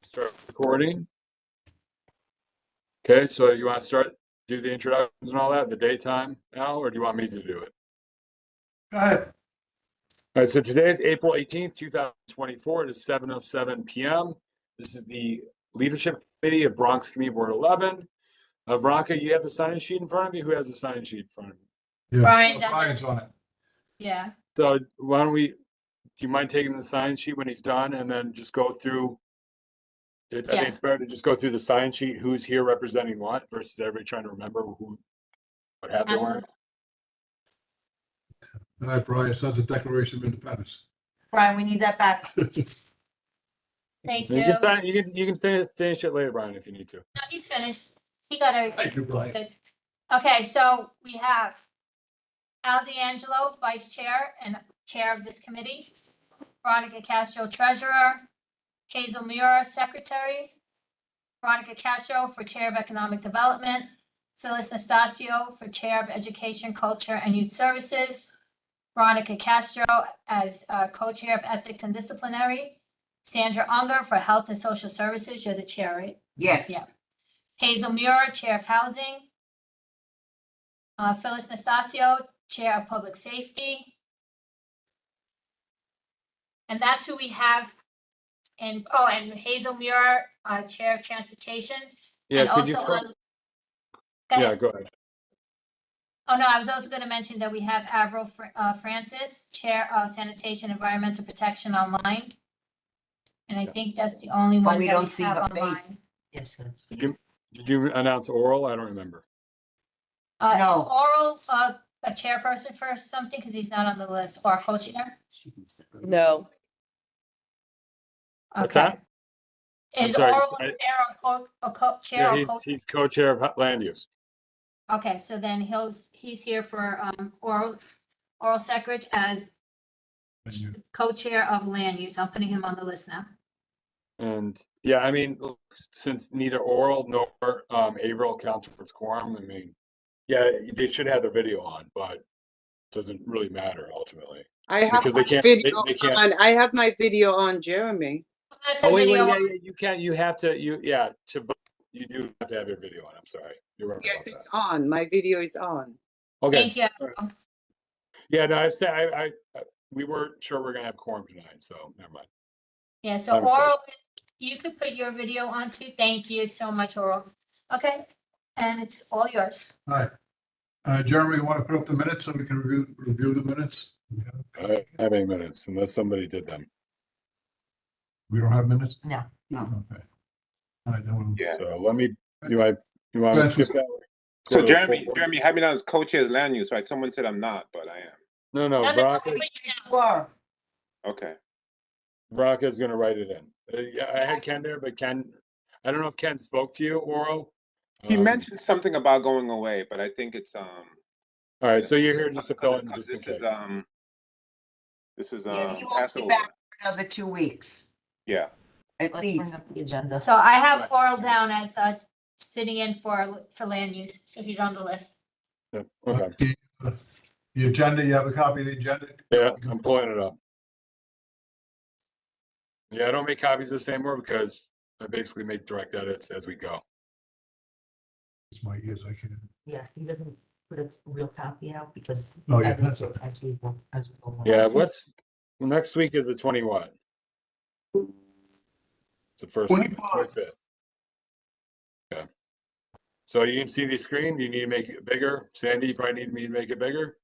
Start recording. Okay, so you want to do the introductions and all that, the daytime, Al, or do you want me to do it? Go ahead. All right, so today is April 18th, 2024. It is 7:07 p.m. This is the Leadership Committee of Bronx Community Board 11. Veronica, you have the sign-in sheet in front of you? Who has the sign-in sheet in front of you? Yeah. Brian does Brian's it. on it. Yeah. So why don't do you mind taking the sign-in sheet when he's done and then just go through? I think it's better to just go through the sign sheet, who's here representing what, versus everybody trying to remember what hat they're wearing. All right, Brian, sounds a Declaration of Independence. Brian, we need that back. Thank You you. can sign. You can finish it later, Brian, if you need to. No, he's finished. He got it. Thank you, Brian. Good. Okay, so we have Al D'Angelo, Vice Chair and Chair of this committee. Veronica Castro, Treasurer. Hazel Mura, Secretary. Veronica Castro for Chair of Economic Development. Phyllis Nastasio for Chair of Education, Culture, and Youth Services. Veronica Castro as Co-Chair of Ethics and Disciplinary. Sandra Unger for Health and Social Services. You're the chair, right? Yes. Yeah. Hazel Mura, Chair of Housing. Phyllis Nastasio, Chair of Public Safety. And that's who we have. And Hazel Mura, Chair of Transportation. Yeah, And could you? also Go Yeah, ahead. go ahead. Oh, no, I was also going to mention that we have Avril Francis, Chair of Sanitation Environmental Protection Online. And I think that's the only one we that don't we see have her online. face. Yes, sir. Did you announce oral? I don't remember. No. Oral, a chairperson for something, because he's not on the list, or a co-chair? No, What's Okay. that? I'm Is sorry, oral I- chair or co-chair Yeah, or he's co-chair of land use. Okay, so then he's here for oral secretary as And you- co-chair of land use. I'm putting him on the list now. And yeah, I mean, look, since neither oral nor Avril count towards quorum, I mean, yeah, they should have their video on, but it doesn't really matter ultimately. I have Because they my can't- video they can't- on. I have my video on, Jeremy. That's Oh, a wait, video. yeah, you can't, to vote, you do have to have your video on, I'm sorry. You're right Yes, about it's that. on. My video is on. Okay, Thank you. yeah, no, I said, we weren't sure we're gonna have quorum tonight, so never mind. Yeah, so I'm sorry. oral, you could put your video on too. Thank you so much, oral. Okay, and it's all yours. All right. Jeremy, you want to put up the minutes so we can review the minutes? I don't have any minutes unless somebody did them. We don't have minutes? No. Okay. All right, then Yeah. So let me, you want to skip that? So Go to Jeremy, full- Jeremy, have me down as co-chair of land use, right? Someone said I'm not, but I am. No, No, no, Veronica, put you down. Or, Okay. Veronica's gonna write it in. Yeah, I had Ken there, but Ken, I don't know if Ken spoke to you, oral. He Um, mentioned something about going away, but I think it's All right, so you're here just to fill in because just in this case. is this is yeah, he won't be Passover. back for another 2 weeks, Yeah. at least. the agenda. So I have oral down as sitting in for land use, so he's on the list. Yeah, okay, The agenda, you have a copy of the agenda? yeah, I'm pulling it up. Yeah, I don't make copies of this anymore because I basically make direct edits as we go. It's my ears, I can't. Yeah, he doesn't put a real copy out because. Oh, yeah, edits that's it as we go along. Yeah, next week is the 20 what? It's the first, 25. 25th. Okay. So you can see the screen, do you need to make it bigger? Sandy, you probably need me to make it bigger?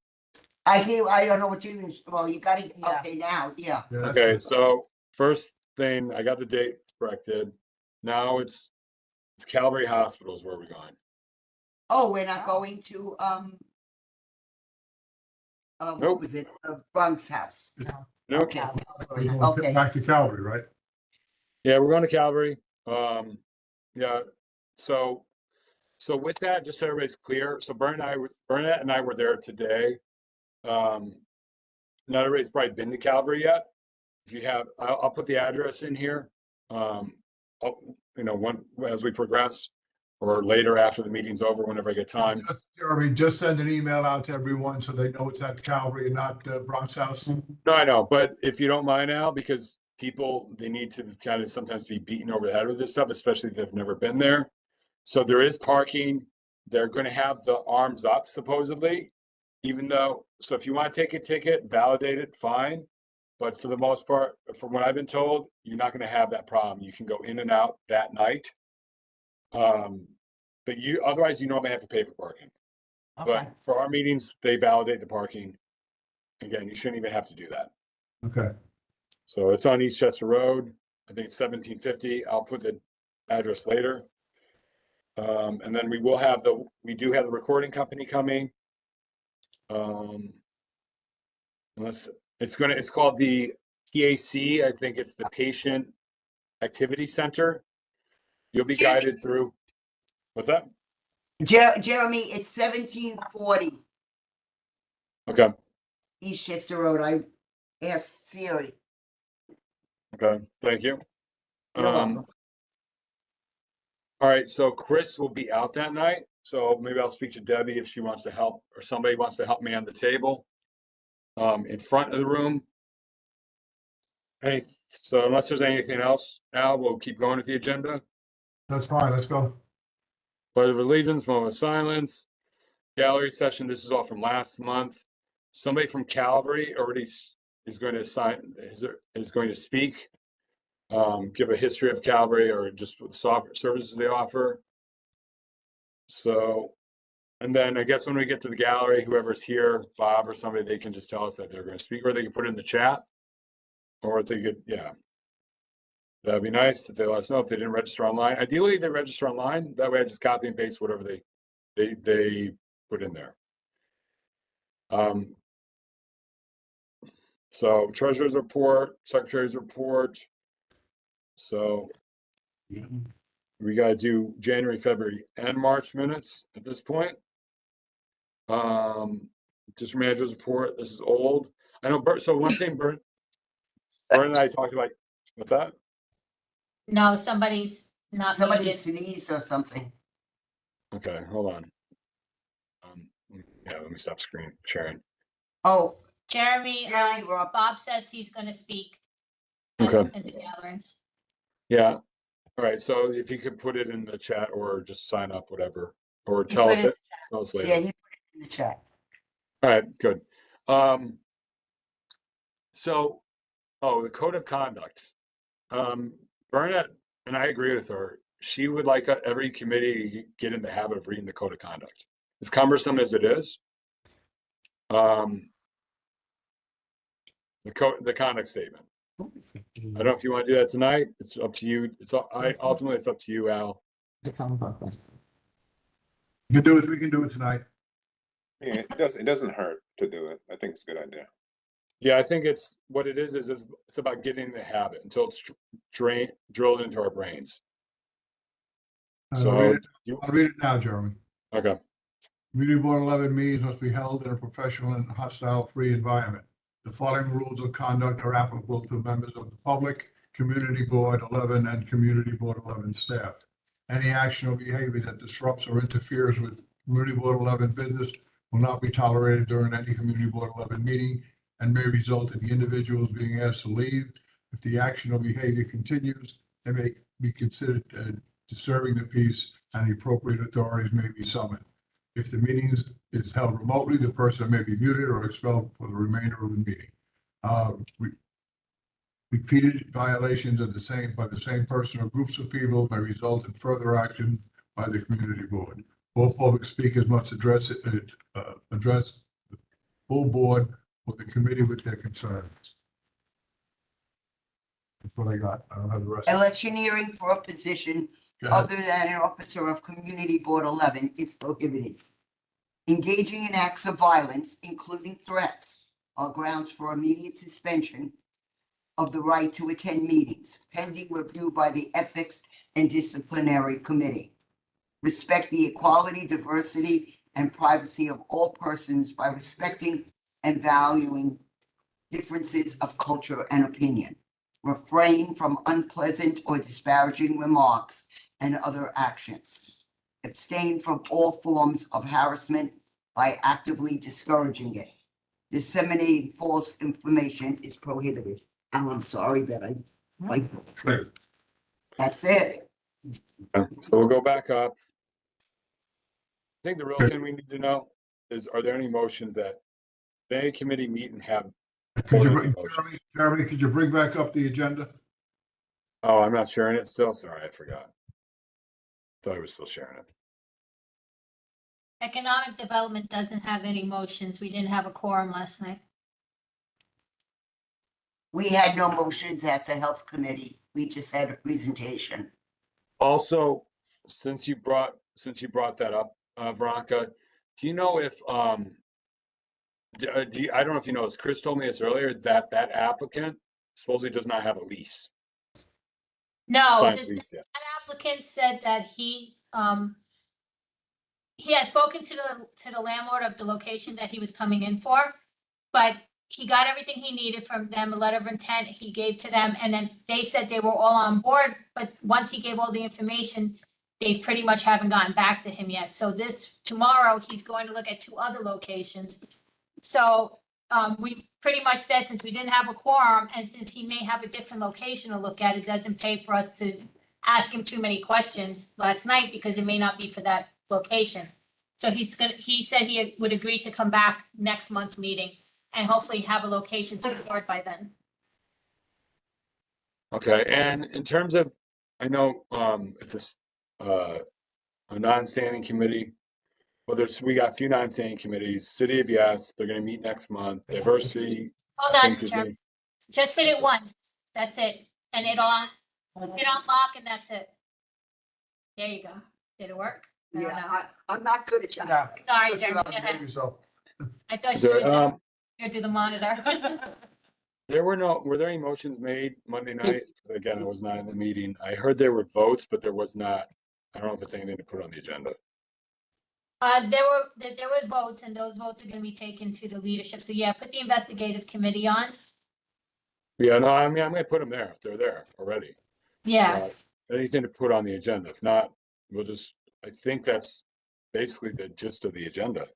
I don't know what you, well, you got it, Yeah. okay, now, yeah. Yeah, that's Okay, good. so first thing, I got the date corrected. Now it's Calvary Hospitals where we're going. Oh, we're not going to, Nope. what was it, Bronx House? Nope. Okay. We're going Okay. back to Calvary, right? Yeah, we're going to Calvary. Yeah, so with that, just so everybody's clear, so Bernadette and I were there today. Not everybody's probably been to Calvary yet. If you have, I'll put the address in here. As we progress, or later after the meeting's over, whenever I get time. Jeremy, just send an email out to everyone so they know it's at Calvary and not Bronx House. No, I know, but if you don't mind, Al, because people, they need to kind of sometimes be beaten over the head with this stuff, especially if they've never been there. So there is parking. They're going to have the arms up supposedly, even though, so if you want to take a ticket, validate it, fine. But for the most part, from what I've been told, you're not going to have that problem. You can go in and out that night. But otherwise you normally have to pay for parking. Okay, But for our meetings, they validate the parking. Again, you shouldn't even have to do that. Okay, So it's on East Chester Road. I think it's 1750. I'll put the address later. And then we do have the recording company coming. Unless it's called the PAC. I think it's the Patient Activity Center. You'll be Here's- guided through. What's that? Jeremy, it's 1740 Okay. East Chester Road. I asked Siri. Okay. Thank you. You're welcome. All right, so Chris will be out that night, so maybe I'll speak to Debbie if she wants to help, or somebody wants to help me on the table, in front of the room. Hey, so unless there's anything else, Al, we'll keep going with the agenda. that's fine. Let's go. Pledge of Allegiance, moment of silence, gallery session. This is all from last month. Somebody from Calvary already is going to speak. Give a history of Calvary or just what services they offer. So, and then I guess when we get to the gallery, whoever's here, Bob or somebody, they can just tell us that they're going to speak, or they can put it in the chat, or if they could, yeah. That'd be nice if they let us know if they didn't register online. Ideally, they register online. That way I just copy and paste whatever they put in there. So treasurer's report, secretary's report. So we gotta do January, February, and March minutes at this point. District manager's report, this is old. I know Bert, so one thing Bert and I talked about, what's that? No, somebody's not Somebody muted. sneezed or something. Okay, hold on. Yeah, let me stop screen sharing. Oh, Jeremy, Jeremy, Rob. Bob says he's gonna speak. Okay. In the gallery. Yeah, all right, so if you could put it in the chat or just sign up, whatever, or tell put us it- it, tell us yeah, later. he put it in the chat. All right, good. So, the code of conduct. Bernadette, and I agree with her, she would like every committee get in the habit of reading the code of conduct. As cumbersome as it is. The conduct statement. I don't know if you want to do that tonight. It's up to you. Ultimately, it's up to you, Al. We can do it. We can do it tonight. Yeah, it doesn't hurt to do it. I think it's a good idea. Yeah, I think it's what it is it's about getting the habit until it's drilled into our brains. So I'll read it now, Jeremy. okay. Community Board 11 meetings must be held in a professional and hostile-free environment. The following rules of conduct are applicable to members of the public, Community Board 11, and Community Board 11 staff. Any action or behavior that disrupts or interferes with Community Board 11 business will not be tolerated during any Community Board 11 meeting and may result in the individuals being asked to leave. If the action or behavior continues, they may be considered disturbing the peace, and the appropriate authorities may be summoned. If the meeting is held remotely, the person may be muted or expelled for the remainder of the meeting. Repeated violations of by the same person or groups of people may result in further action by the community board. All public speakers must address the full board or the committee with their concerns. That's what I got. I don't have the rest. Electioneering for a position Go ahead. other than an officer of Community Board 11 is prohibited. Engaging in acts of violence, including threats, are grounds for immediate suspension of the right to attend meetings, pending review by the Ethics and Disciplinary Committee. Respect the equality, diversity, and privacy of all persons by respecting and valuing differences of culture and opinion. Refrain from unpleasant or disparaging remarks and other actions. Abstain from all forms of harassment by actively discouraging it. Disseminating false information is prohibited. Al, I'm sorry that I, like, that's it. So we'll go back up. I think the real Okay. thing we need to know is, are there any motions that any committee meet and have? Could you, Vote on the bring- motions. Jeremy, could you bring back up the agenda? Oh, I'm not sharing it still. Sorry, I forgot. Thought I was still sharing it. Economic Development doesn't have any motions. We didn't have a quorum last night. We had no motions at the health committee. We just had a presentation. Also, since you brought that up, Veronica, do you know if I don't know if you know this, Chris told me this earlier, that applicant supposedly does not have a lease. No, Signed the- lease yet. that applicant said that he has spoken to the landlord of the location that he was coming in for, but he got everything he needed from them, a letter of intent he gave to them, and then they said they were all on board, but once he gave all the information, they pretty much haven't gotten back to him yet. So tomorrow, he's going to look at 2 other locations. So, we pretty much said, since we didn't have a quorum, and since he may have a different location to look at, it doesn't pay for us to ask him too many questions last night, because it may not be for that location. So he said he would agree to come back next month's meeting and hopefully have a location secured by then. Okay, and in terms of, I know it's a non-standing committee. Well, we got a few non-standing committees. City of Yes, they're gonna meet next month. Diversity. Hold I on, think is Chair. gonna- Just hit it once. That's it. And it'll unlock and that's it. There you go. Did it work? I don't know. I'm not good at that. Sorry, Jeremy. Go ahead. Yourself. I thought Is she there, was gonna go do the monitor. were there any motions made Monday night? Again, I was not in the meeting. I heard there were votes, but there was not, I don't know if it's anything to put on the agenda. There were votes, and those votes are gonna be taken to the leadership. So yeah, put the investigative committee on. Yeah, no, I mean, I'm gonna put them there. They're there already. Yeah, Anything to put on the agenda. If not, I think that's basically the gist of the agenda.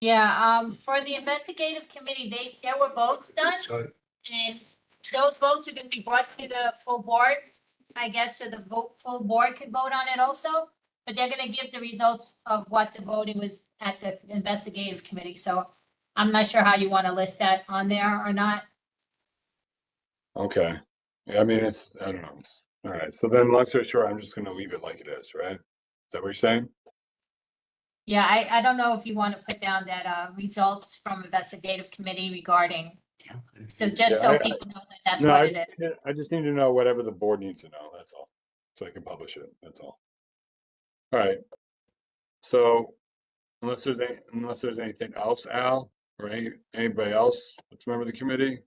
yeah. For the investigative committee, there were votes done. Sorry. And those votes are gonna be brought to the full board, I guess, so the full board could vote on it also. But they're gonna give the results of what the voting was at the investigative committee, so I'm not sure how you wanna list that on there or not. Okay. Yeah, I mean, I don't know. All right. So then, long story short, I'm just gonna leave it like it is, right? Is that what you're saying? Yeah, I don't know if you wanna put down that, results from investigative committee regarding, so just Yeah, so people know that that's No, what it is. I just need to know whatever the board needs to know, that's all. So I can publish it, that's all. All right. So unless there's anything else, Al, or anybody else that's a member of the committee,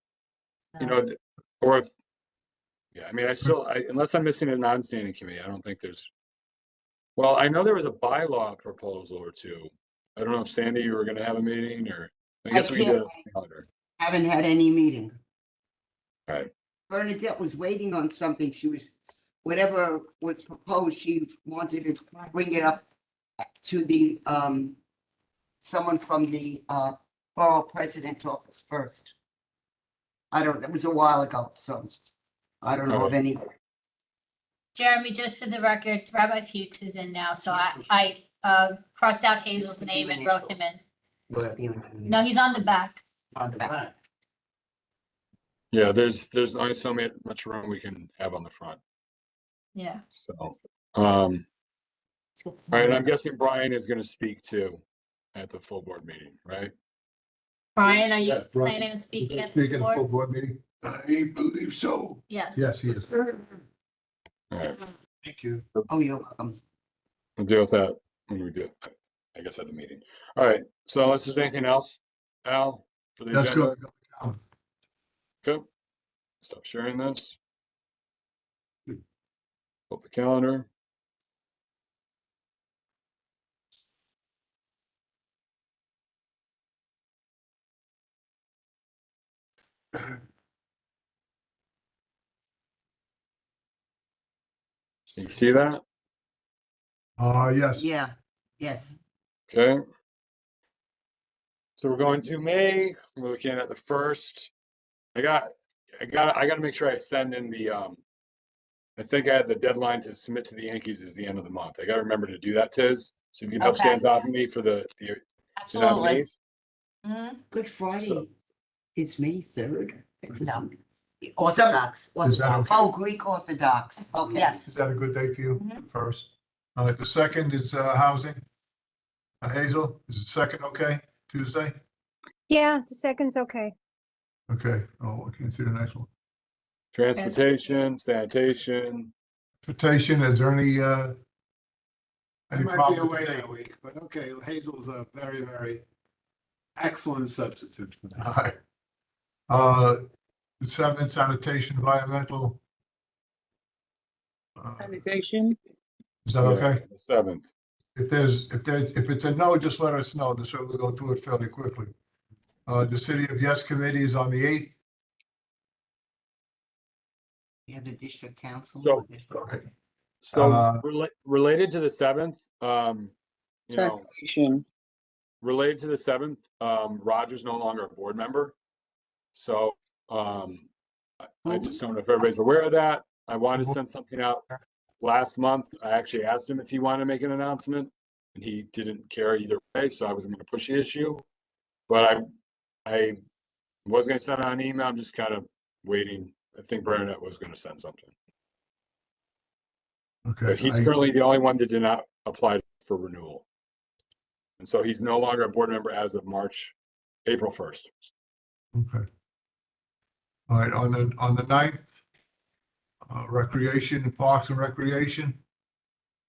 you know, or if, yeah, I mean, unless I'm missing a non-standing committee, I don't think there's, well, I know there was a bylaw proposal or two. I don't know if Sandy, you were gonna have a meeting, or I guess we did. can't. Haven't had any meeting. Right. Bernadette was waiting on something. Whatever was proposed, she wanted to bring it up to the, someone from the, borough president's office first. That was a while ago, so I don't know of any. Jeremy, just for the record, Rabbi Fuchs is in now, so I crossed out Hazel's name and wrote him in. No, he's on the back. On the back. Yeah, there's only so much room we can have on the front, Yeah. so, all right, I'm guessing Brian is gonna speak too at the full board meeting, right? Brian, are you Yeah, Brian. planning on speaking at the Speaking of full board? board meeting? I believe so. Yes. Yes, he is. All right, Thank you. Oh, you're welcome. we'll deal with that when we do, I guess, at the meeting. All right, so unless there's anything else, Al, for the That's agenda? good. Okay, stop sharing this. Open calendar. You see that? Yes. Yeah, yes. Okay. So we're going to May, we're looking at the first. I gotta make sure I send in the, I think I have the deadline to submit to the Yankees is the end of the month. I gotta remember to do that, Tiz. So if you can help stay Okay. on top of me for the Absolutely. nominees. Mhm. Good Friday. It's May 3rd. No. Orthodox. Is that okay? Oh, Greek Orthodox. Okay. Yes. Is that a good day for you? Mhm. First. The second is housing. Hazel, is the second okay? Tuesday? Yeah, the second's okay. Okay. Oh, I can't see the next one. Transportation, sanitation. Transportation, is there any I any might be problem with away the that week, but okay, Hazel's a very, very excellent substitute for date? that. All right. The seventh, sanitation, environmental. Sanitation. Is that Yeah, okay? the 7th. If it's a no, just let us know, so we'll go through it fairly quickly. The City of Yes Committee is on the 8th. You have the district council. So- Okay. So Uh, related to the 7th, you know, Sanitation. related to the 7th, Roger's no longer a board member. So, I just don't know if everybody's aware of that. I wanted to send something out last month. I actually asked him if he wanted to make an announcement and he didn't care either way, so I wasn't gonna push the issue. But I was gonna send out an email. I'm just kind of waiting. I think Bernadette was gonna send something. Okay. But he's currently the only one that did not apply for renewal. And so he's no longer a board member as of April 1st. Okay. All right, on the 9th, recreation, parks and recreation.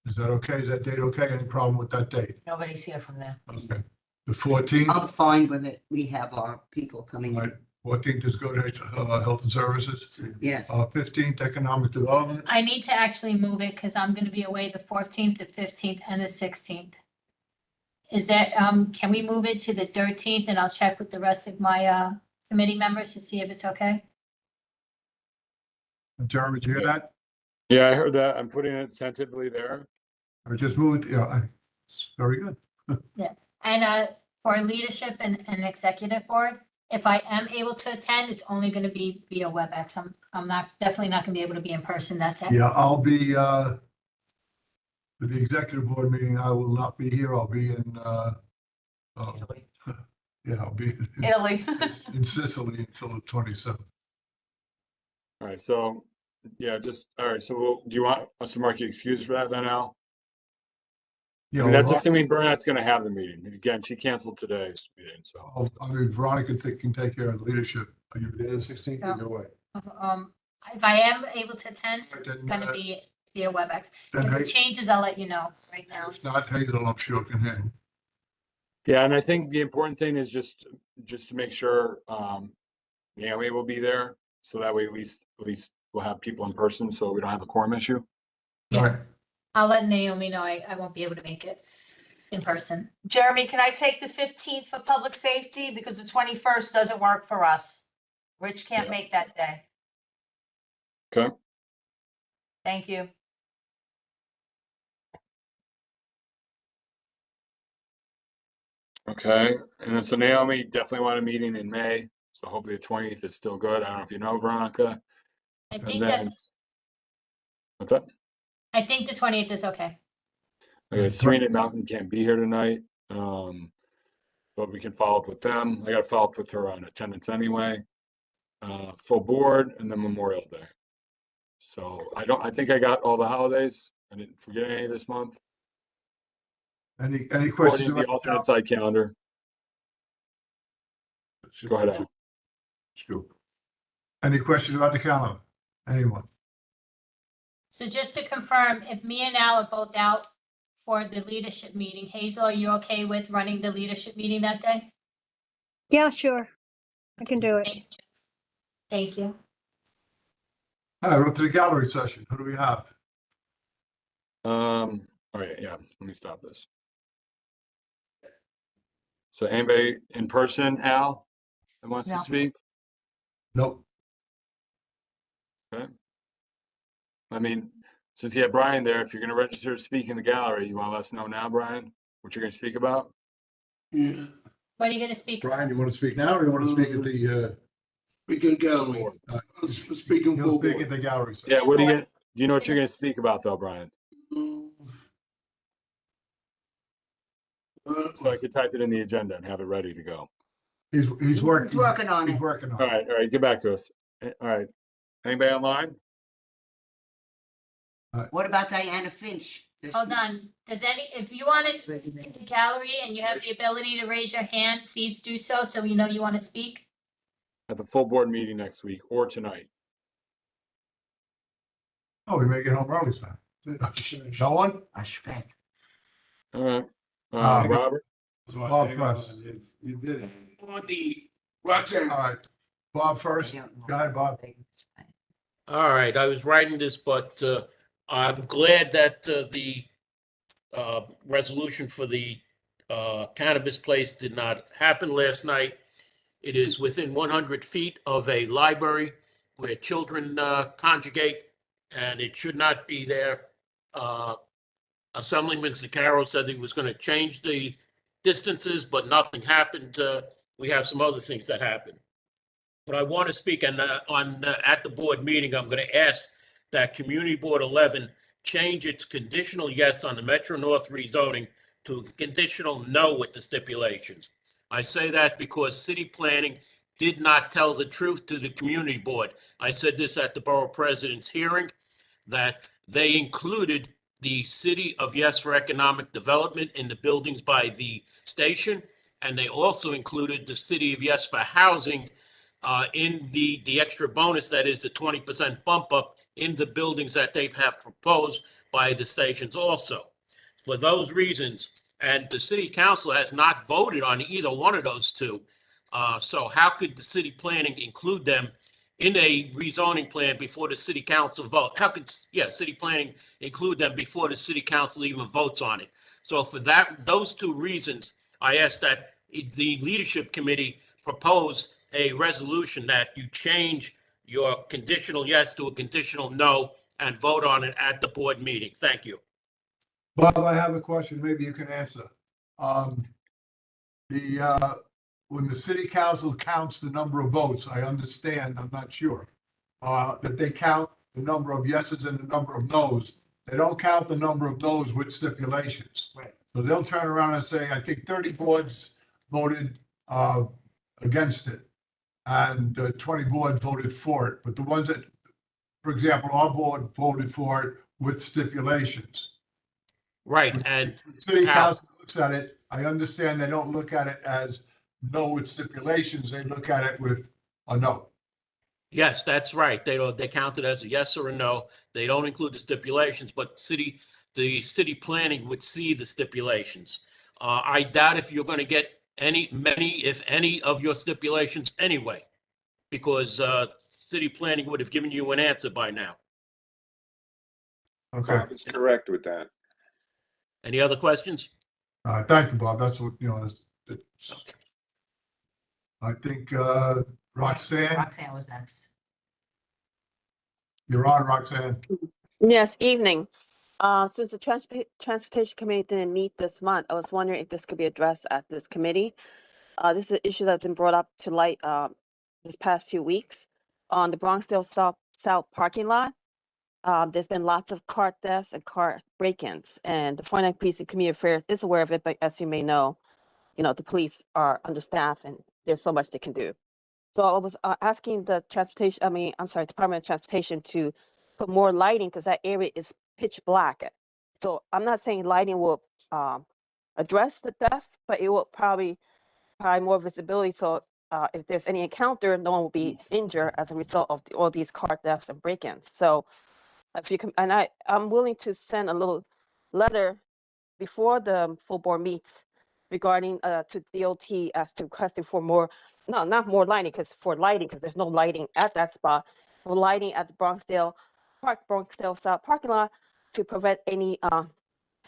Is that okay? Is that date okay? Any problem with that date? Nobody's here from there. Okay. The 14th, I'm fine with it. We have our people coming right, in. 14th is good, health and services. Yes. 15th, economic development. I need to actually move it because I'm gonna be away the 14th, the 15th, and the 16th. Is that, can we move it to the 13th and I'll check with the rest of my, committee members to see if it's okay? Jeremy, did you hear that? Yeah, I heard that. I'm putting it tentatively there. I just moved, it's very good. And, for leadership and executive board, if I am able to attend, it's only gonna be via WebEx. I'm definitely not gonna be able to be in person that day. Yeah, I'll be, for the executive board meeting, I will not be here. I'll be in, yeah, I'll be Italy. in Sicily until the 27th. All right, so, yeah, all right, so do you want us to mark your excuse for that then, Al? I mean, that's assuming Bernadette's gonna have the meeting. Again, she canceled today's meeting, so. I mean, Veronica can take care of the leadership. Are you there the 16th? No. Either way. If I am able to attend, Then, it's gonna be via WebEx. then If it changes, I'll let you know right now. it's not Hazel, I'm sure can handle. Yeah, and I think the important thing is just to make sure, Naomi will be there. So that way at least we'll have people in person, so we don't have a quorum issue. Yeah. All right. I'll let Naomi know I won't be able to make it in person. Jeremy, can I take the 15th for public safety? Because the 21st doesn't work for us. Rich can't Yeah. make that day. Okay, Thank you. okay. And then so Naomi definitely want a meeting in May. So hopefully the 20th is still good. I don't know if you know Veronica. I And think then, that's, what's that? I think the 20th is okay. Okay, Serena and Malcolm can't be here tonight. But we can follow up with them. I gotta follow up with her on attendance anyway. Full board and then Memorial Day. So I think I got all the holidays. I didn't forget any this month. Any According questions? to the alternate side calendar. Go ahead, Al. Any questions about the calendar? Anyone? So just to confirm, if me and Al are both out for the leadership meeting, Hazel, are you okay with running the leadership meeting that day? Yeah, sure. I can do it. Thank you. Thank you. All right, we're up to the gallery session. Who do we have? All right, yeah, let me stop this. So anybody in person, Al, that wants to No. speak? Nope. Okay. I mean, since you have Brian there, if you're gonna register to speak in the gallery, you wanna let us know now, Brian, what you're gonna speak about? Yeah. What are you gonna speak? Brian, you want to speak now or you want to speak at the, Speaking gallery. Speaking He'll full speak at board. the gallery, sir. Yeah, what are you gonna, do you know what you're gonna speak about though, Brian? So I could type it in the agenda and have it ready to go. He's working. He's working on He's it. working on All it. right, get back to us. All right. Anybody online? What about Diana Finch? Hold on. Does if you want to speak in the gallery and you have the ability to raise your hand, please do so, so we know you want to speak. At the full board meeting next week or tonight. Oh, we may get home early, son. No one? I expect. All right. Uh, Robert? Bob first. You did it. On the All Roxanne, right. Bob first. Go ahead, Bob. All right, I was writing this, but I'm glad that the resolution for the cannabis place did not happen last night. It is within 100 feet of a library where children congregate, and it should not be there. Assemblyman Zaccaro said he was going to change the distances, but nothing happened. We have some other things that happened. But I want to speak, and at the board meeting, I'm going to ask that Community Board 11 change its conditional yes on the Metro North rezoning to a conditional no with the stipulations. I say that because city planning did not tell the truth to the community board. I said this at the borough president's hearing, that they included the city of Yes for Economic Development in the buildings by the station, and they also included the city of Yes for Housing in the extra bonus, that is the 20% bump up in the buildings that they have proposed by the stations also. For those reasons, and the city council has not voted on either one of those two. So how could the city planning include them in a rezoning plan before the city council vote? How could, city planning include them before the city council even votes on it? So for those two reasons, I asked that the leadership committee propose a resolution that you change your conditional yes to a conditional no and vote on it at the board meeting. Thank you. Bob, I have a question. Maybe you can answer. When the city council counts the number of votes, I understand, I'm not sure, that they count the number of yeses and the number of nos. They don't count the number of nos with stipulations. Right. So they'll turn around and say, I think 30 boards voted against it, and 20 boards voted for it. But the ones that, for example, our board voted for it with stipulations. Right, and City council looks at it, I understand they don't look at it as no with stipulations, they look at it with a no. yes, that's right. They count it as a yes or a no. They don't include the stipulations, but the city planning would see the stipulations. I doubt if you're going to get many, if any of your stipulations anyway, because city planning would have given you an answer by now. Okay, Bob is correct with that. Any other questions? thank you, Bob, that's what, I think Roxanne, Roxanne was next. you're on, Roxanne. Yes, evening. Since the Transportation Committee didn't meet this month, I was wondering if this could be addressed at this committee. This is an issue that's been brought up to light this past few weeks on the Bronxdale South parking lot. There's been lots of car thefts and car break-ins, and the 49th Precinct Community Affairs is aware of it, but as you may know, the police are understaffed and there's so much they can do. So I was asking the Department of Transportation to put more lighting because that area is pitch black. So I'm not saying lighting will address the theft, but it will probably more visibility. So if there's any encounter, no one will be injured as a result of all these car thefts and break-ins. So if you can, and I'm willing to send a little letter before the full board meets regarding to DOT as to requesting for more, no, not more lighting, because there's no lighting at that spot, for lighting at the Bronxdale South parking lot to prevent any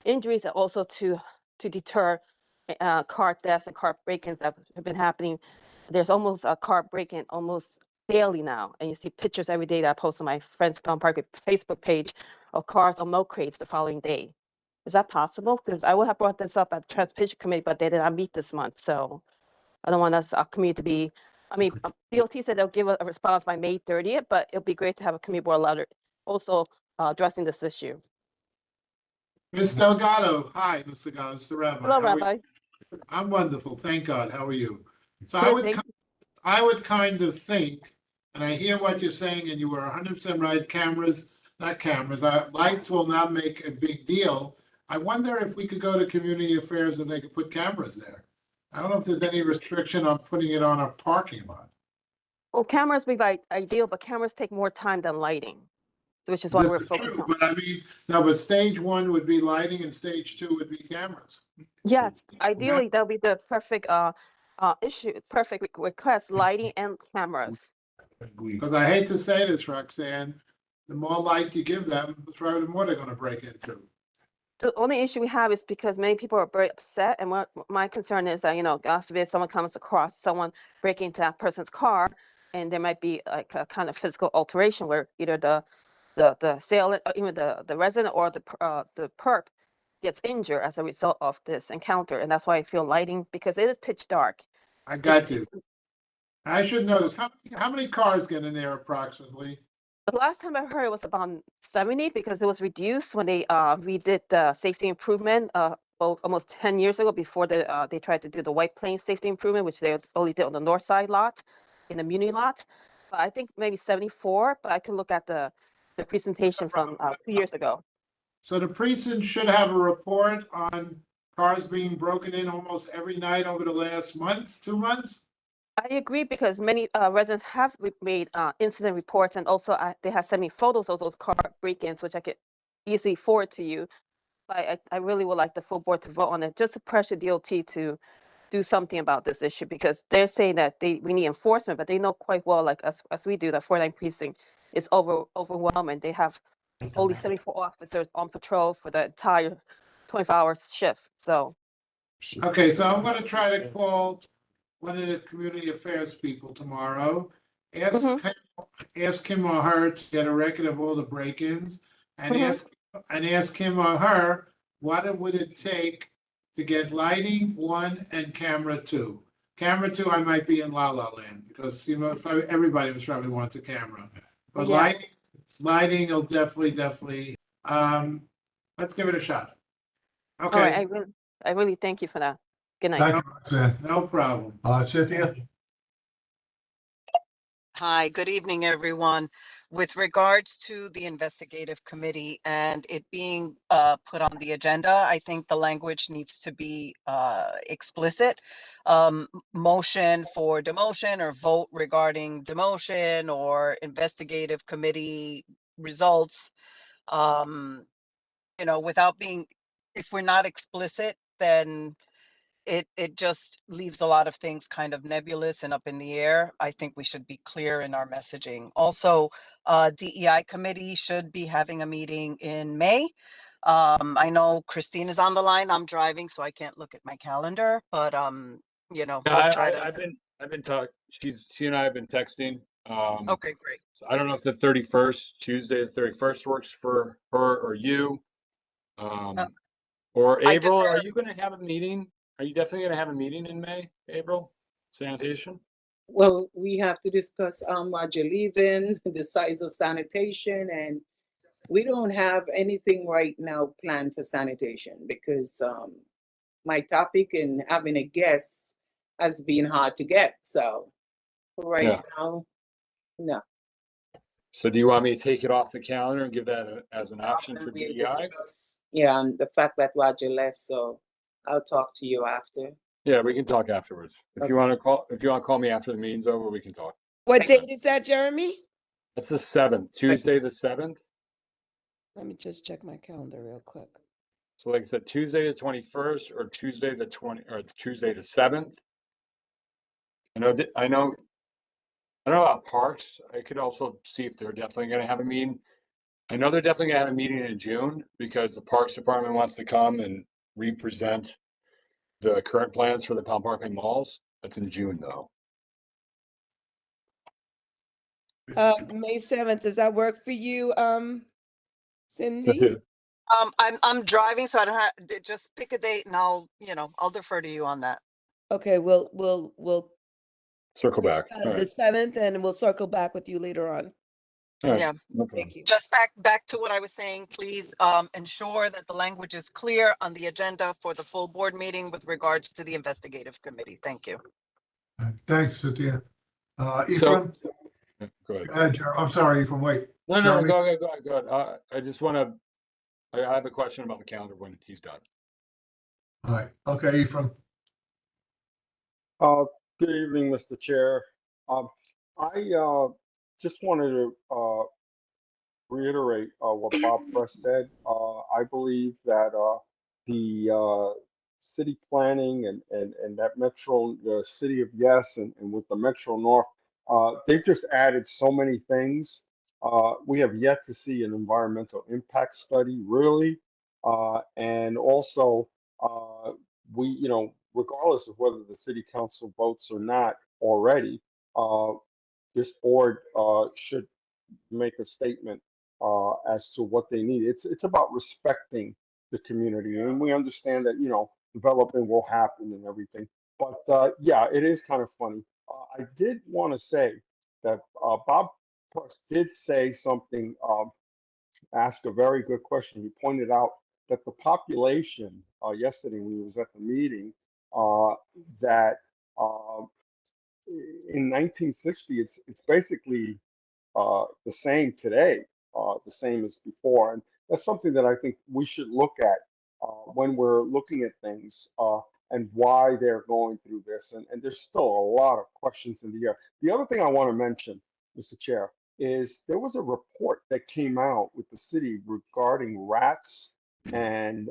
injuries and also to deter car thefts and car break-ins that have been happening. There's almost a car break-in almost daily now, and you see pictures every day that I post on my Friends Gone Park Facebook page of cars on milk crates the following day. Is that possible? Because I would have brought this up at the Transportation Committee, but they did not meet this month. So I don't want our community to be I mean, DOT said they'll give a response by May 30th, but it'll be great to have a community board letter also addressing this issue. Ms. Delgado, hi, Mr. Delgado, Mr. Rabbi. Hello, How are you? Rabbi. I'm wonderful, thank God. How are you? So Good, thank I would kind of think, and I hear what you're saying, and you were 100% right, lights will not make a big deal. I wonder if we could go to community affairs and they could put cameras there. I don't know if there's any restriction on putting it on a parking lot. Well, cameras would be ideal, but cameras take more time than lighting, which is why This we're is focused true, on. but I mean, no, but stage one would be lighting and stage two would be cameras. Yeah, ideally that'll be the perfect perfect request, lighting and cameras. Because I hate to say this, Roxanne, the more light you give them, the more they're gonna break into. The only issue we have is because many people are very upset, and my concern is that, God forbid someone comes across someone breaking into that person's car, and there might be like a kind of physical alteration where either the assailant, or even the resident or the perp gets injured as a result of this encounter, and that's why I feel lighting, because it is pitch dark. I got you. I should notice, how many cars get in there approximately? The last time I heard it was about 70 because it was reduced when they redid the safety improvement almost 10 years ago before they tried to do the White Plains safety improvement, which they only did on the north side lot, in the Muni lot. But I think maybe 74, but I can look at the presentation from 2 years ago. So the precinct should have a report on cars being broken in almost every night over the last month, 2 months? I agree because many residents have made incident reports, and also they have sent me photos of those car break-ins, which I could easily forward to you. But I really would like the full board to vote on it, just to pressure DOT to do something about this issue, because they're saying that we need enforcement, but they know quite well, like us as we do, that 49 precinct is overwhelming. They have only 74 officers on patrol for the entire 24-hour shift. So Okay, so I'm gonna try to call one of the community affairs people tomorrow. Ask him or her to get a record of all the break-ins and ask him or her, what would it take to get lighting, 1, and camera 2? Camera 2, I might be in La La Land because, everybody was probably wants a camera. But Yes. lighting will definitely, let's give it a shot. all right, Okay, I really thank you for that. Good night. Thank you, Roxanne. no problem. Cynthia? Hi, good evening, everyone. With regards to the investigative committee and it being put on the agenda, I think the language needs to be explicit. Motion for demotion or vote regarding demotion or investigative committee results. Without being, if we're not explicit, then it just leaves a lot of things kind of nebulous and up in the air. I think we should be clear in our messaging. Also, DEI committee should be having a meeting in May. I know Christine is on the line. I'm driving, so I can't look at my calendar, but we'll try to. I've been talking. She and I have been texting. Okay, great. So I don't know if the 31st, Tuesday the 31st works for her or you. Or I April, defer. are you going to have a meeting? Are you definitely going to have a meeting in May, April? Sanitation? Well, we have to discuss Roger leaving, the size of sanitation, and we don't have anything right now planned for sanitation because my topic and having a guest has been hard to get. So right now, no. So do you want me to take it off the calendar and give that as an option for We'll DEI? discuss, yeah, and the fact that Roger left, so I'll talk to you after. Yeah, we can talk afterwards. If you want to call me after the meeting's over, we can talk. What date is that, Jeremy? That's the 7th, Tuesday the 7th. Let me just check my calendar real quick. So like I said, Tuesday the 21st or Tuesday the 7th. I know about parks. I could also see if they're definitely going to have a meeting. I know they're definitely going to have a meeting in June because the Parks Department wants to come and represent the current plans for the Palm Parkway malls. That's in June though. May 7th, does that work for you, Cindy? Cynthia? I'm driving, so I don't have, just pick a date and I'll defer to you on that. Okay, we'll Circle back. All The right. 7th, and we'll circle back with you later on. All right. Yeah. No problem. Thank you. Just back to what I was saying, please ensure that the language is clear on the agenda for the full board meeting with regards to the investigative committee. Thank you. Thanks, Cynthia. So, Ephraim, go ahead. go ahead, I'm sorry, Ephraim, wait. No, Jeremy? go ahead. I just want to, I have a question about the calendar when he's done. All right, okay, Ephraim. Good evening, Mr. Chair. I just wanted to reiterate what Bob Press said. I believe that the city planning and that Metro, the city of Yes, and with the Metro North, they've just added so many things. We have yet to see an environmental impact study, really. And also, we, regardless of whether the city council votes or not already, this board should make a statement as to what they need. It's about respecting the community, and we understand that development will happen and everything. But yeah, it is kind of funny. I did want to say that Bob Press did say something, ask a very good question. He pointed out that the population yesterday when he was at the meeting, that in 1960, it's basically the same today, the same as before. And that's something that I think we should look at when we're looking at things and why they're going through this. And there's still a lot of questions in the air. The other thing I want to mention, Mr. Chair, is there was a report that came out with the city regarding rats and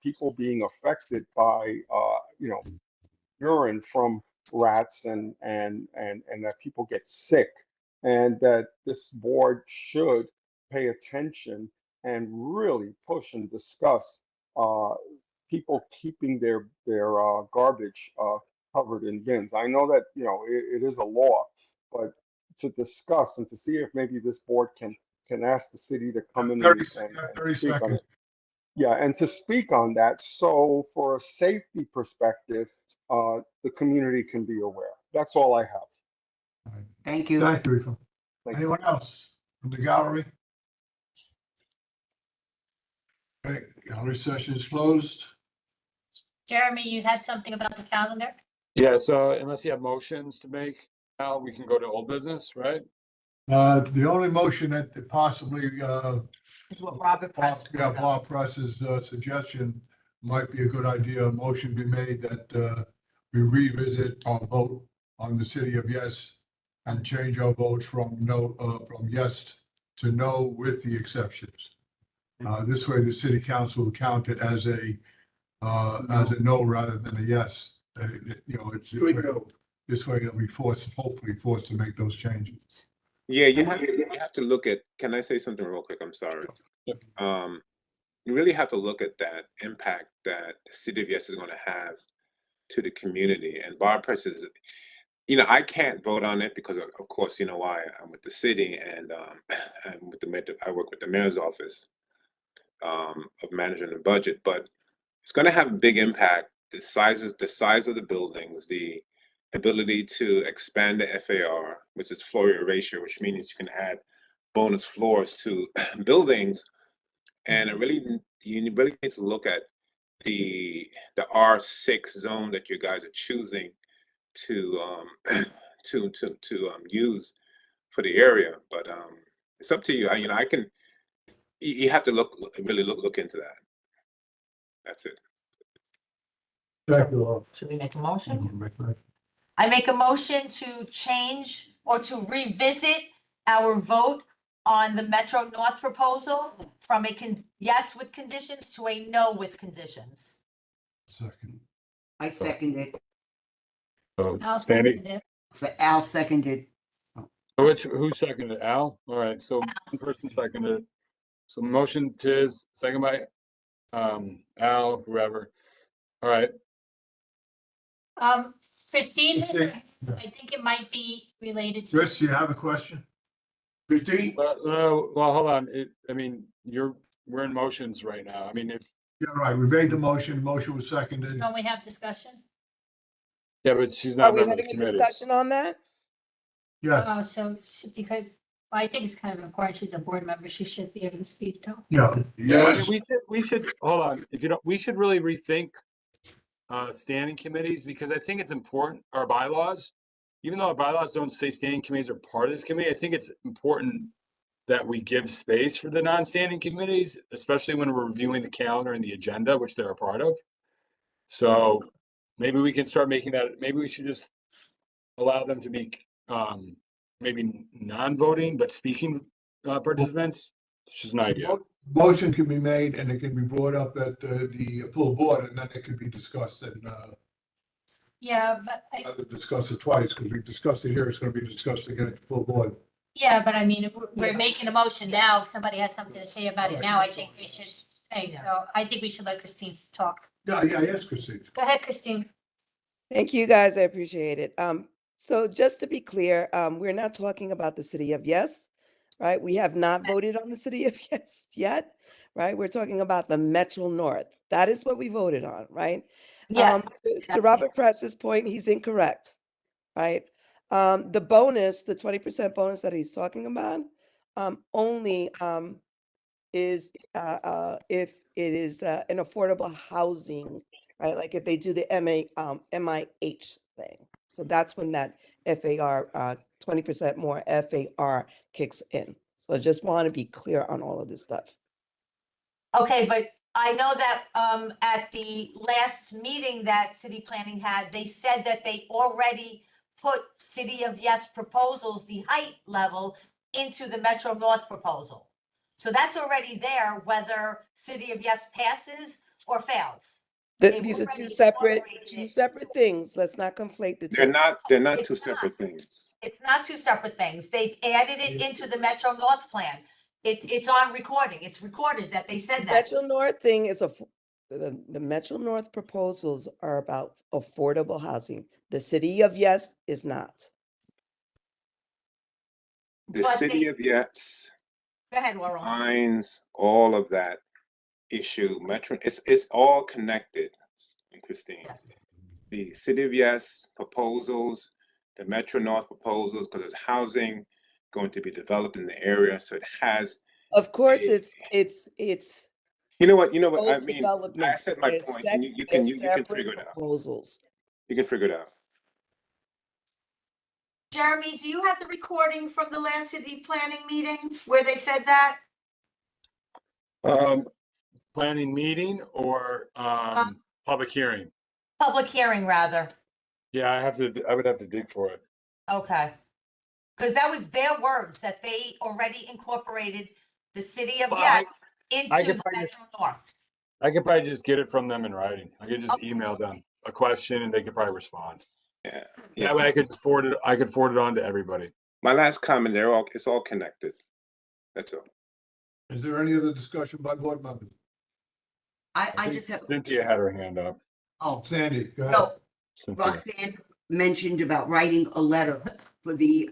people being affected by, urine from rats and that people get sick, and that this board should pay attention and really push and discuss people keeping their garbage covered in bins. I know that it is a law, but to discuss and to see if maybe this board can ask the city to come in 30 and speak on seconds. it. Yeah, and to speak on that, so for a safety perspective, the community can be aware. That's all I have. Thank you. Thank you, Ephraim. Thank you. Anyone else from the gallery? Okay, gallery session is closed. Jeremy, you had something about the calendar? Yeah, so unless you have motions to make, now we can go to old business, right? The only motion that possibly, Is what Robert Press. Bob Press's suggestion might be a good idea. A motion be made that we revisit our vote on the city of Yes and change our votes from no, from yes to no with the exceptions. This way, the city council will count it as a no rather than a yes. This way they'll be hopefully forced to make those changes. Yeah, you have to look at, can I say something real quick? I'm sorry. Yep. You really have to look at that impact that the city of Yes is going to have to the community. And Bob Press is, I can't vote on it because of course, you know why, I'm with the city and I'm with I work with the mayor's office of managing the budget, but it's going to have a big impact. The size of the buildings, the ability to expand the FAR, which is floor area ratio, which means you can add bonus floors to buildings. And you really need to look at the R6 zone that you guys are choosing to use for the area. But it's up to you. You have to really look into that. That's it. Thank you. Should we make a motion? I make a motion to change or to revisit our vote on the Metro North proposal from a yes with conditions to a no with conditions. Second. I second it. I'll Sandy, second it. So Al seconded. who seconded it? Al? All right, so one person seconded it. So motion Tiz, second by Al, whoever. All right, Christine, Christine, I think it might be related to. Chris, you have a question? Christine? well, hold on. We're in motions right now. Yeah, right. We made the motion. Motion was seconded. Don't we have discussion? Yeah, but she's Are not a we member of the having a committee. discussion on that? Yes, Oh, so because, well, I think it's kind of important. She's a board member. She should be able to speak though. yeah, Yeah, I mean, yes. we should, hold on, if you don't, we should really rethink standing committees, because I think it's important, our bylaws, even though our bylaws don't say standing committees are part of this committee, I think it's important that we give space for the non-standing committees, especially when we're reviewing the calendar and the agenda, which they're a part of. So maybe we can start making that, maybe we should just allow them to be maybe non-voting, but speaking participants. It's just an idea. Motion can be made and it can be brought up at the full board, and then it can be discussed and Yeah, but discuss it twice, because we discussed it here, it's gonna be discussed again at the full board. yeah, but I mean, we're Yeah. making a motion now. If somebody has something to say about it Right. now, I think we should say. So I think we should let Christine talk. Yeah, yes, Christine. Go ahead, Christine. Thank you, guys. I appreciate it. So just to be clear, we're not talking about the city of Yes, right? We have not voted on the city of Yes yet, right? We're talking about the Metro North. That is what we voted on, right? Yeah. To Robert Press's point, he's incorrect, right? The bonus, the 20% bonus that he's talking about, only is if it is an affordable housing, right? Like if they do the MIH thing. So that's when that FAR, 20% more FAR kicks in. So I just want to be clear on all of this stuff. Okay, but I know that at the last meeting that city planning had, they said that they already put City of Yes proposals, the height level, into the Metro North proposal. So that's already there, whether City of Yes passes or fails. They've These are already incorporated two it. separate things. Let's not conflate the They're two. not It's two not. separate things. It's not two separate things. They've added it into the Metro North plan. It's on recording. It's recorded that they said that. Metro North thing is the Metro North proposals are about affordable housing. The city of Yes is not. The But city they- of Yes Go ahead, Laurel. finds all of that issue. Metro, it's all connected, Christine. Yes. The city of Yes proposals, the Metro North proposals, because there's housing going to be developed in the area, so it has. Of course, it's You know what? I both mean, I developments. said my They're point, sec- and you they're can separate figure it out. proposals. You can figure it out. Jeremy, do you have the recording from the last city planning meeting where they said that? Planning meeting or public hearing? Public hearing, rather. Yeah, I would have to dig for it. Okay. Because that was their words, that they already incorporated the City of Well, Yes I into could the probably Metro North. I could probably just get it from them in writing. I could just email them a question and they could probably respond. Yeah. That way I could forward it on to everybody. My last comment, it's all connected. That's all. Is there any other discussion by board members? I think just have, Cynthia had her hand up. oh, Sandy, go ahead. no, Cynthia. Roxanne mentioned about writing a letter for the,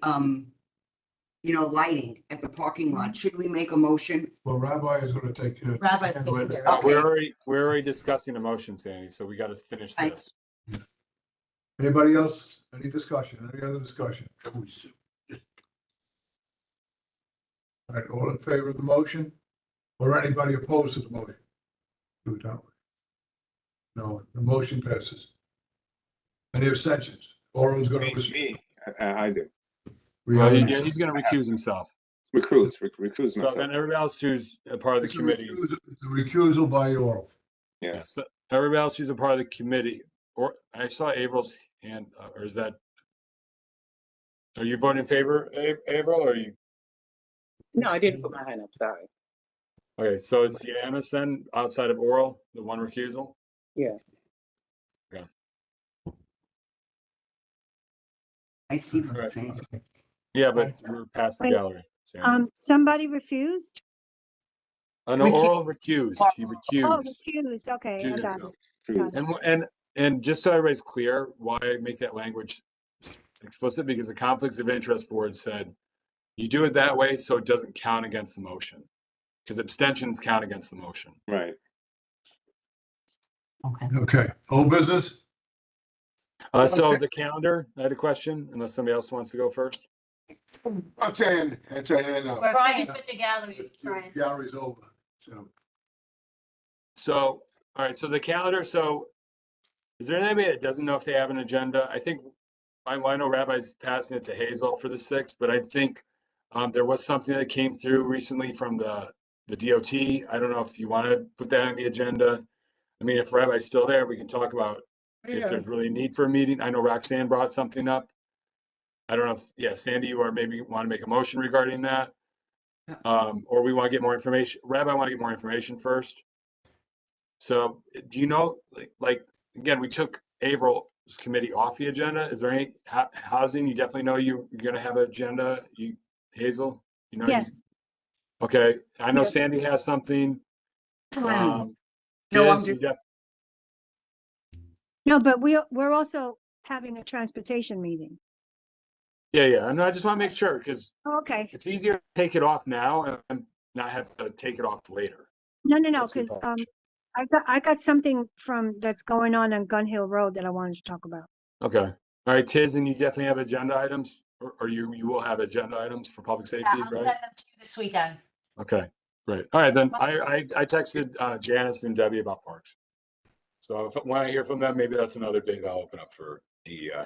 lighting at the parking lot. Should we make a motion? Well, Rabbi is gonna take. Rabbi's handle taking it. care of We're already discussing a motion, Sandy, so we got to finish I- this. Anybody else? Any discussion? Any other discussion? All right, all in favor of the motion? Or anybody opposed to the motion? Do it that way. No, the motion passes. Any abstentions? Oral's gonna. Me, I do. Well, he's going to recuse himself. Recuse So myself. then everybody else who's a part of the committees. It's a recusal by oral. Yeah. So everybody else who's a part of the committee, or I saw Averill's hand, or is that? Are you voting in favor, Averill, or are you? No, I didn't put my hand up, sorry. Okay, so it's unanimous then, outside of oral, the one recusal? Yes. I see what Right. you're saying. Yeah, but we're past the Wait, gallery. Sandy. Somebody refused? No, oral recused, he Oh, recused. recused, okay, I Recused got himself. it. Gotcha. And just so everybody's clear, why I make that language explicit, because the conflicts of interest board said, you do it that way so it doesn't count against the motion. Because abstentions count against the motion. Right. Okay. Okay, old business? So the calendar, I had a question, unless somebody else wants to go first. I'm saying, it's a, We're Brian. finished with the gallery, Brian. gallery's over, so. So, all right, so the calendar, so is there anybody that doesn't know if they have an agenda? I think, I know Rabbi's passing it to Hazel for the 6th, but I think there was something that came through recently from the DOT. I don't know if you want to put that on the agenda. I mean, if Rabbi's still there, we can talk about if there's really a need for a meeting. I know Roxanne brought something up. I don't know if, yeah, Sandy, you or maybe want to make a motion regarding that. Or we want to get more information. Rabbi, I want to get more information first. So do you know, like again, we took Avril committee off the agenda. Is there any housing? You definitely know you're going to have an agenda. You, Hazel, you know? Yes. Okay. I know Yes. Sandy has something. No, I'm Giz, you just, No, but we're also having a transportation meeting. yeah. I know. I just want to make sure because Okay. it's easier to take it off now and not have to take it off later. No, That's the because approach. I got something that's going on Gun Hill Road that I wanted to talk about. Okay. All right, Tiz, and you definitely have agenda items, or you will have agenda items for public Yeah, safety, I'll send right? them to you this weekend. Okay, great. All right, then I texted Janice and Debbie about parks. So when I hear from them, maybe that's another date I'll open up for DEI.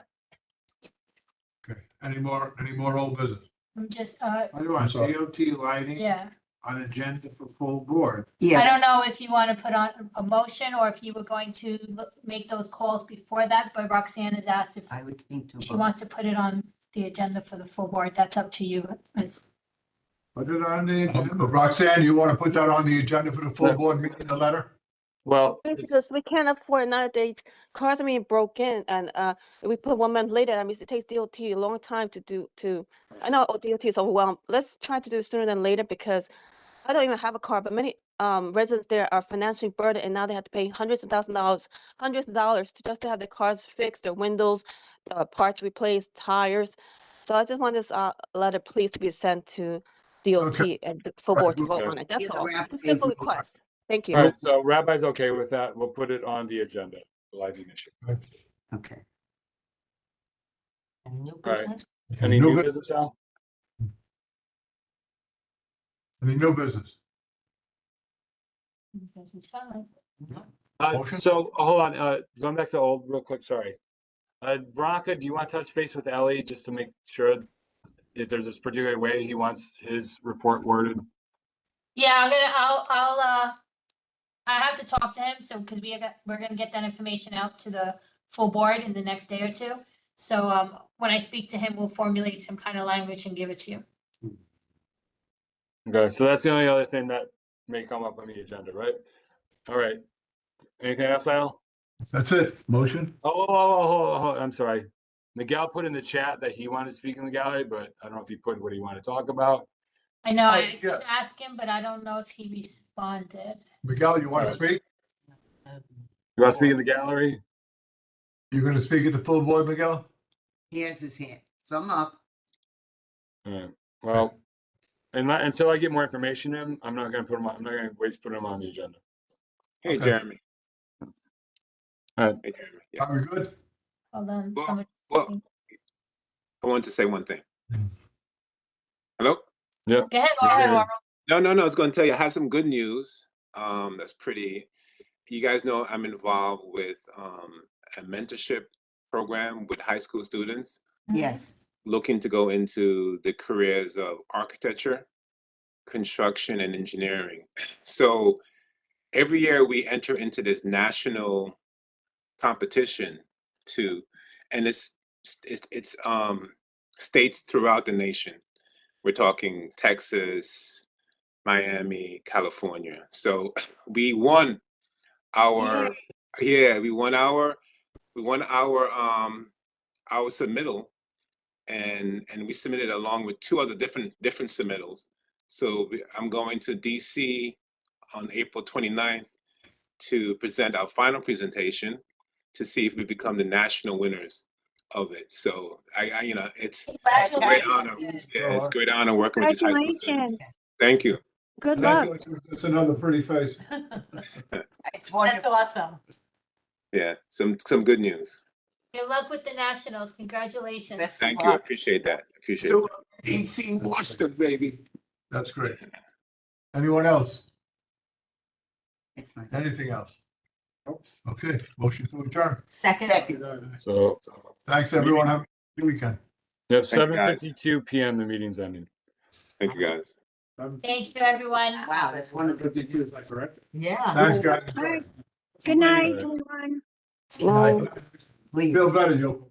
Okay, any more old business? I'm just, I want sorry. DOT lighting yeah. on agenda for full board. I yeah, don't know if you want to put on a motion or if you were going to make those calls before that, but Roxanne has asked if I would think to. she wants to put it on the agenda for the full board. That's up to you. Put it on the agenda. Roxanne, you want to put that on the agenda for the full Yeah. board meeting, the letter? Well, it's, Because we can't afford nowadays, cars are being broken and if we put 1 month later, that means it takes DOT a long time to I know DOT is overwhelmed. Let's try to do it sooner than later because I don't even have a car, but many residents there are financially burdened and now they have to pay hundreds of dollars to have their cars fixed, their windows, parts replaced, tires. So I just want this letter please to be sent to DOT Okay. and the full Right, board to okay. vote on it. That's Yeah, the all. wrap Just a simple is- request. Thank you. all right, so Rabbi's okay with that. We'll put it on the agenda, the lighting issue. Okay. And new All right. business? Any New new bu- business, Al? Any new business? Doesn't sound like Motion? So hold on, going back to old real quick, sorry. Veronica, do you want to touch base with Ellie just to make sure if there's this particular way he wants his report worded? Yeah, I have to talk to him, so, because we're gonna get that information out to the full board in the next day or two. So, when I speak to him, we'll formulate some kind of language and give it to you. Okay, so that's the only other thing that may come up on the agenda, right? All right. Anything else, Al? That's it. Motion? Oh, I'm sorry. Miguel put in the chat that he wanted to speak in the gallery, but I don't know if he put what he wanted to talk about. I know, I yeah. did ask him, but I don't know if he responded. Miguel, you want to speak? You want to speak in the gallery? You're going to speak at the full board, Miguel? He has his hand, so I'm up. All right. Well, until I get more information in, I'm not going to put him on. I'm not going to waste putting him on the agenda. Hey, Okay. Jeremy. All right. Hey, Jeremy. Yeah. Are we good? Hold on, Well, somebody. well, I wanted to say one thing. Hello? Go ahead, Yeah. Laura. No. I was going to tell you, I have some good news. That's pretty. You guys know I'm involved with a mentorship program with high school students Yes. looking to go into the careers of architecture, construction, and engineering. So every year we enter into this national competition and it's states throughout the nation. We're talking Texas, Miami, California. So we won our our submittal and we submitted along with two other different submittals. So I'm going to DC on April 29th to present our final presentation to see if we become the national winners of it. So I it's a great honor. Yeah, it's a great honor working with these high school students. Congratulations. Thank you. Good luck. It's another pretty face. It's That's wonderful. awesome. Yeah, some good news. Good luck with the Nationals. Congratulations. Best of Thank you. I luck. appreciate that. Appreciate So, it. AC Washington, baby. That's great. Anyone else? It's nice. Anything else? Okay, motion to adjourn. Second. So Thanks, everyone. Have a good weekend. you have Thank you, guys. 7:52 PM. The meeting's ending. Thank you, guys. Thank you, everyone. Wow, that's 152, is that correct? Yeah. Thanks, guys. All right. Good night, everyone. No. Feel better, you.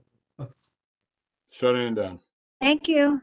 Shutting it down. Thank you.